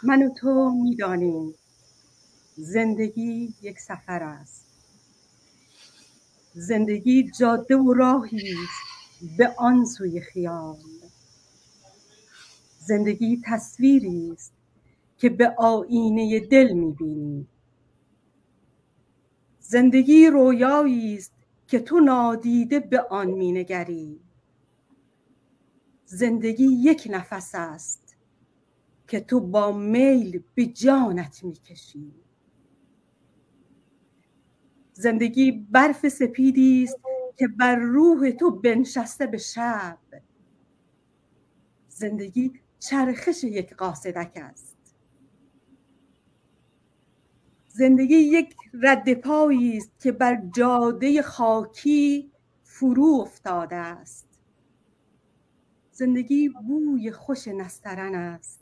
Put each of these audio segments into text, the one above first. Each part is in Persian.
من و تو می‌دانیم زندگی یک سفر است. زندگی جاده و راهی است به آن سوی خیال. زندگی تصویری است که به آینه دل می‌بینی. زندگی رویایی است که تو نادیده به آن می‌نگری. زندگی یک نفس است که تو با میل به جانت می‌کشی. زندگی برف سپیدی است که بر روح تو بنشسته به شب. زندگی چرخش یک قاصدک است. زندگی یک رد پایی است که بر جاده خاکی فرو افتاده است. زندگی بوی خوش نسترن است.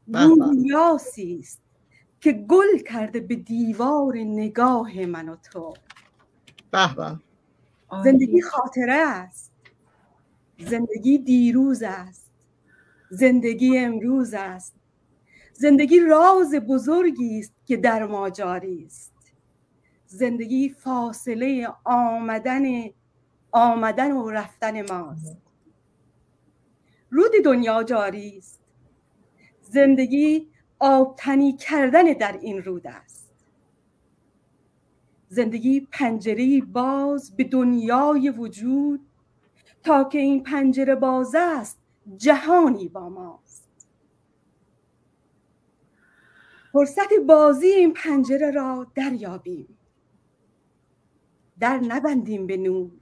بوی یاسی است که گل کرده به دیوار نگاه من و تو. به به. زندگی خاطره است. زندگی دیروز است. زندگی امروز است. زندگی راز بزرگی است که در ما جاری است. زندگی فاصله آمدن و رفتن ماست. رود دنیا جاری است. زندگی آبتنی کردن در این رود است. زندگی پنجره باز به دنیای وجود، تا که این پنجره باز است جهانی با ماست. فرصت بازی این پنجره را دریابیم. در نبندیم به نور.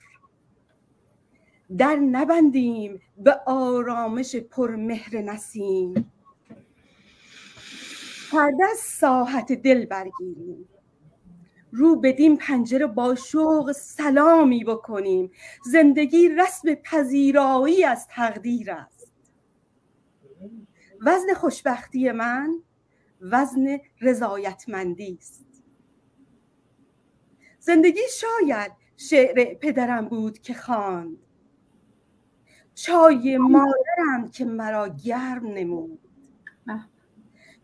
در نبندیم به آرامش پرمهر نسیم. پرده از ساحت دل برگیریم. رو بدین پنجره با شوق سلامی بکنیم. زندگی رسم پذیرایی از تقدیر است. وزن خوشبختی من وزن رضایتمندی است. زندگی شاید شعر پدرم بود که خواند، چای مادرم که مرا گرم نمود،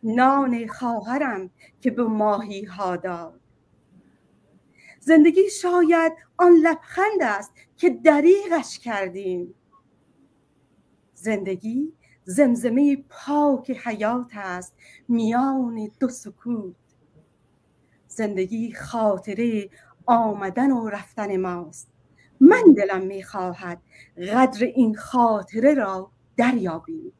نان خواهرم که به ماهی ها داد. زندگی شاید آن لبخند است که دریغش کردیم. زندگی زمزمه پاک حیات است میان دو سکوت. زندگی خاطره آمدن و رفتن ماست. من دلم میخواهد قدر این خاطره را دریابیم.